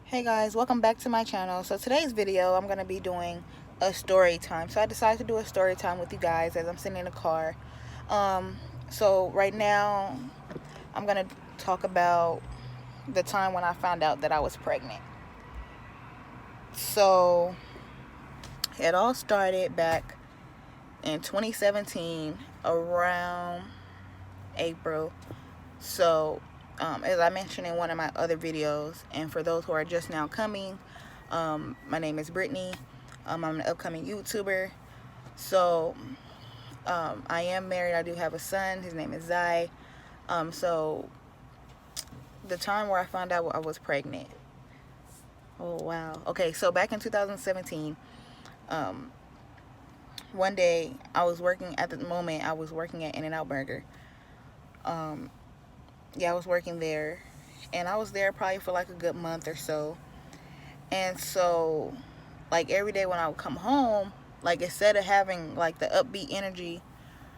Hey guys, welcome back to my channel. So today's video I'm going to be doing a story time. So I decided to do a story time with you guys as I'm sitting in the car. So right now I'm going to talk about the time when I found out that I was pregnant. So it all started back in 2017 around April. So as I mentioned in one of my other videos, and for those who are just now coming, my name is Brittany. I'm an upcoming YouTuber. So I am married. I do have a son. His name is Zai. So the time where I found out I was pregnant. Oh wow. Okay, so back in 2017, one day I was working at the moment. I was working at In-N-Out Burger. Yeah, I was working there, and I was there probably for like a good month or so. And so, like every day when I would come home, like instead of having like the upbeat energy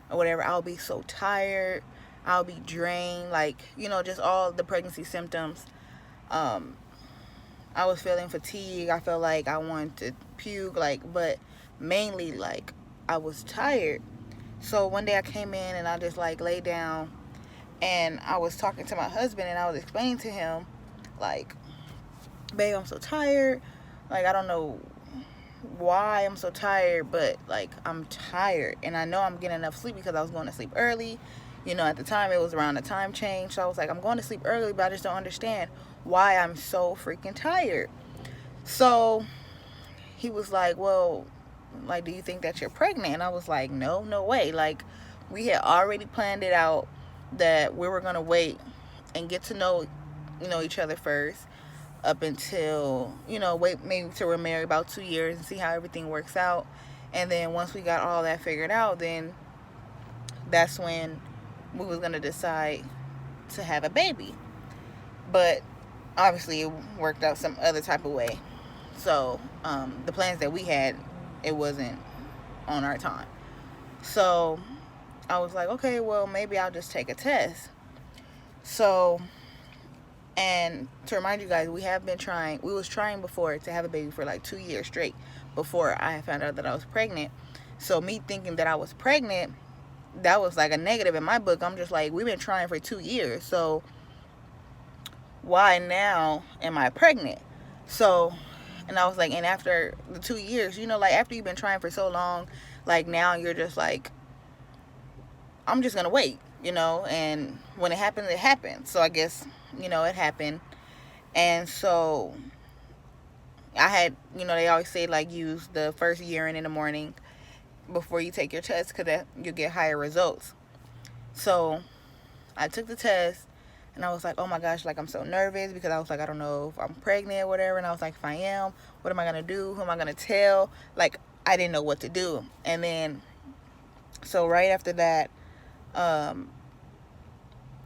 or whatever, I'll be so tired. I'll be drained, like just all the pregnancy symptoms. Um, I was feeling fatigue. I felt like I wanted to puke, but mainly like I was tired. So one day I came in and I just like laid down and I was talking to my husband and I was explaining to him, like, babe, I'm so tired. Like, I don't know why I'm so tired, but like I'm tired and I know I'm getting enough sleep because I was going to sleep early. At the time it was around the time change, so I was like, I'm going to sleep early, but I just don't understand why I'm so freaking tired. So he was like, well, like, do you think that you're pregnant? And I was like, no way. Like, we had already planned it out that we were going to wait and get to know each other first, up until wait maybe till we're married about 2 years and see how everything works out. And then once we got all that figured out, then that's when we was going to decide to have a baby. But obviously it worked out some other type of way. So the plans that we had, it wasn't on our time. So I was like, okay, well, maybe I'll just take a test. So, and to remind you guys, we was trying before to have a baby for like 2 years straight before I found out that I was pregnant. So me thinking that I was pregnant, that was like a negative in my book. I'm just like, we've been trying for 2 years, so why now am I pregnant? So, and I was like, and after the 2 years, like after you've been trying for so long, like now you're just like, I'm just gonna wait, and when it happens, it happens. So I guess, it happened. And so I had, they always say like use the first urine in the morning before you take your test because you'll get higher results. So I took the test and I was like, oh my gosh, like I'm so nervous because I was like, I don't know if I'm pregnant or whatever. And I was like, if I am, what am I gonna do? Who am I gonna tell? Like, I didn't know what to do. And then, so right after that,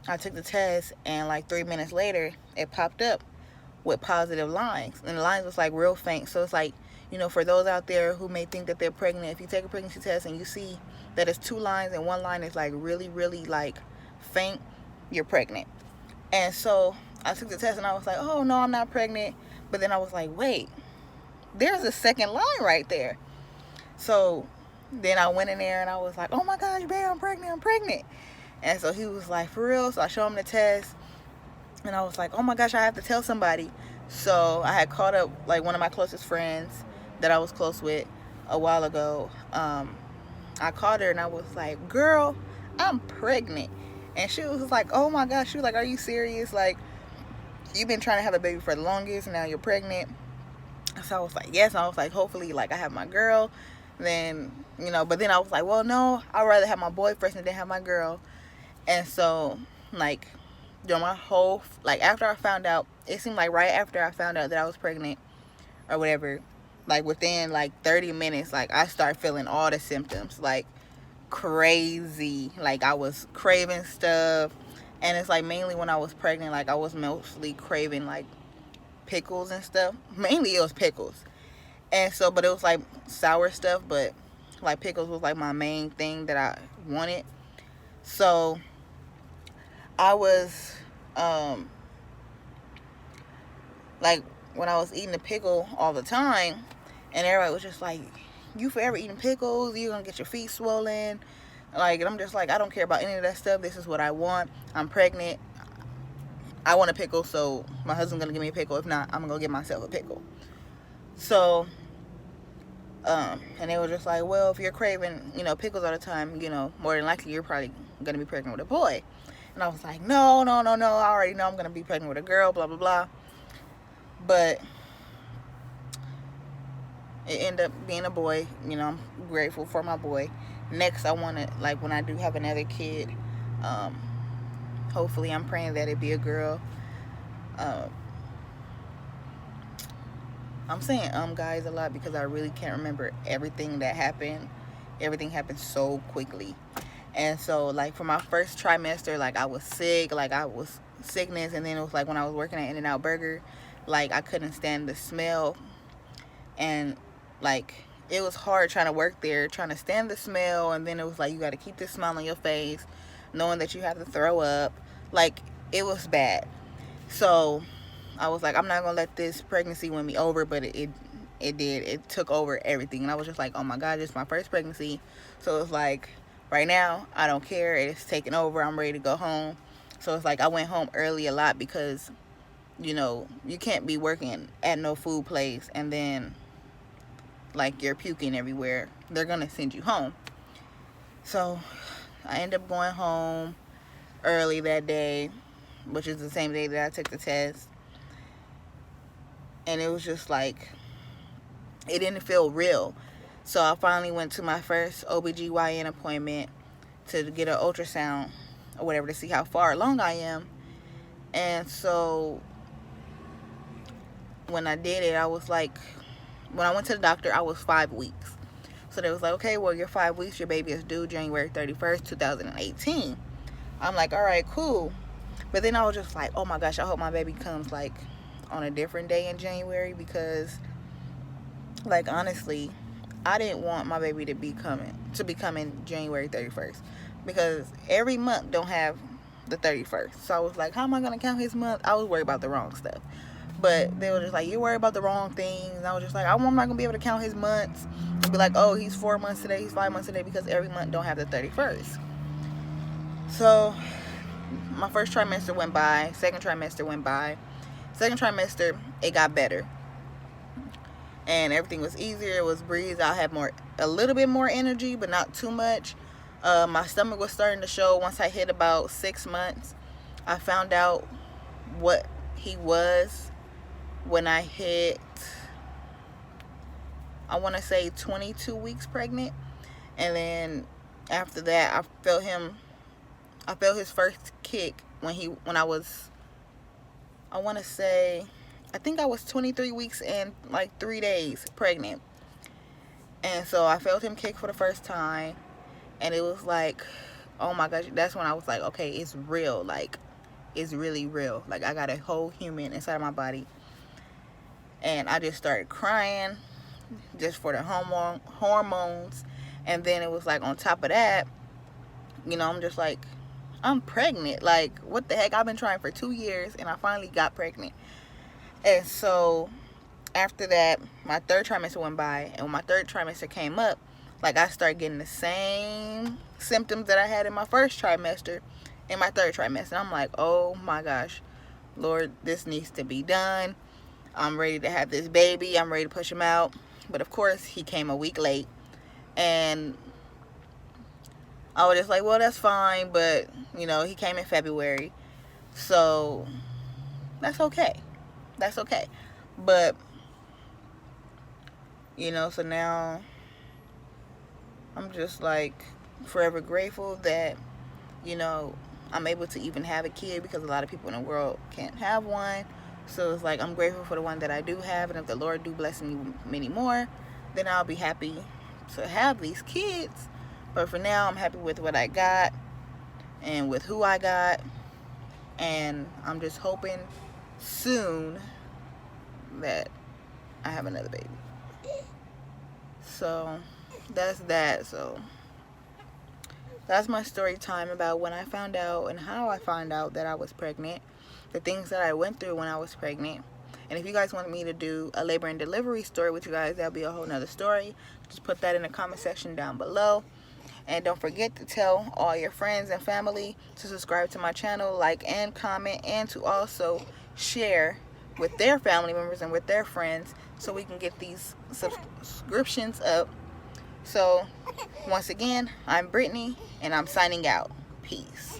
I took the test and like 3 minutes later, it popped up with positive lines. And the lines was like real faint. So it's like, for those out there who may think that they're pregnant, if you take a pregnancy test and you see that it's two lines and one line is like really, really like faint, you're pregnant. And so I took the test and I was like, oh no, I'm not pregnant. But then I was like, wait, there's a second line right there. So then I went in there and I was like, oh my gosh, babe, I'm pregnant. And so he was like, for real? So I showed him the test and I was like, oh my gosh, I have to tell somebody. So I had called up like one of my closest friends that I was close with a while ago. I called her and I was like, girl, I'm pregnant. And she was like, oh my gosh. She was like, are you serious? Like, you've been trying to have a baby for the longest and now you're pregnant. So I was like, yes. And I was like, hopefully, like, I have my girl. Then, but then I was like, well, no, I'd rather have my boy first and then have my girl. And so, like, during my whole, like, after I found out, it seemed like right after I found out that I was pregnant or whatever, like, within, like, 30 minutes, like, I started feeling all the symptoms, like, crazy. Like, I was craving stuff. And it's, like, mainly when I was pregnant, like, I was mostly craving, like, pickles and stuff. Mainly it was pickles. And so, but it was, like, sour stuff, but, like, pickles was, like, my main thing that I wanted. So I was like when I was eating the pickle all the time, and everybody was just like, you forever eating pickles, you're gonna get your feet swollen. Like, and I'm just like, I don't care about any of that stuff. This is what I want. I'm pregnant. I want a pickle, so my husband's gonna give me a pickle. If not, I'm gonna go get myself a pickle. So, and they were just like, well, if you're craving, pickles all the time, more than likely you're probably gonna be pregnant with a boy. And I was like, no, no, no, no. I already know I'm gonna be pregnant with a girl, blah, blah, blah. But it ended up being a boy. I'm grateful for my boy. Next, I want to, like, when I do have another kid, hopefully I'm praying that it be a girl. I'm saying guys a lot because I really can't remember everything that happened. Everything happened so quickly. And so, like, for my first trimester, like, I was sick. Like, I was sickness. And then it was like when I was working at In-N-Out Burger, like, I couldn't stand the smell. And, like, it was hard trying to work there, trying to stand the smell. And then it was like, you got to keep this smile on your face, knowing that you have to throw up. Like, it was bad. So I was like, I'm not going to let this pregnancy win me over. But it did. It took over everything. And I was just like, oh my God, it's my first pregnancy. So it's like, right now, I don't care. It's taking over. I'm ready to go home. So it's like I went home early a lot because, you can't be working at no food place and then, like, you're puking everywhere. They're going to send you home. So I ended up going home early that day, which is the same day that I took the test. And it was just like, it didn't feel real. So I finally went to my first OBGYN appointment to get an ultrasound or whatever to see how far along I am. And so when I did it, I was like, when I went to the doctor, I was 5 weeks. So they was like, okay, well, you're 5 weeks. Your baby is due January 31st, 2018. I'm like, all right, cool. But then I was just like, oh my gosh, I hope my baby comes, like, on a different day in January because, like, honestly, I didn't want my baby to be coming January 31st because every month don't have the 31st. So I was like, how am I going to count his month? I was worried about the wrong stuff. But they were just like, you're worried about the wrong things. And I was just like, I'm not going to be able to count his months and be like, oh, he's 4 months today, he's 5 months today, because every month don't have the 31st. So my first trimester went by. Second trimester went by. Second trimester, it got better. And everything was easier. It was breeze. I had a little bit more energy, but not too much. My stomach was starting to show once I hit about 6 months. I found out what he was when I hit, I want to say 22 weeks pregnant. And then after that, I felt his first kick when I was, I want to say, I think I was 23 weeks and like 3 days pregnant. And so I felt him kick for the first time. And it was like, oh my gosh, that's when I was like, okay, it's real. Like, it's really real. Like, I got a whole human inside of my body. And I just started crying just for the hormones. And then it was like, on top of that, I'm just like, I'm pregnant. Like, what the heck? I've been trying for 2 years and I finally got pregnant. And so after that, my third trimester went by. And when my third trimester came up, like, I started getting the same symptoms that I had in my first trimester in my third trimester. And I'm like, oh my gosh, Lord, this needs to be done. I'm ready to have this baby. I'm ready to push him out. But of course, he came a week late. And I was just like, well, that's fine. But, he came in February. So that's okay. That's okay. But, so now I'm just like forever grateful that, I'm able to even have a kid, because a lot of people in the world can't have one. So it's like, I'm grateful for the one that I do have. And if the Lord do bless me many more, then I'll be happy to have these kids. But for now, I'm happy with what I got and with who I got. And I'm just hoping soon that I have another baby. So that's that. So that's my story time about when I found out and how I found out that I was pregnant. The things that I went through when I was pregnant. And if you guys want me to do a labor and delivery story with you guys, that'll be a whole nother story. Just put that in the comment section down below. And don't forget to tell all your friends and family to subscribe to my channel, like and comment, and to also share with their family members and with their friends so we can get these subscriptions up. So once again, I'm Brittany and I'm signing out. Peace.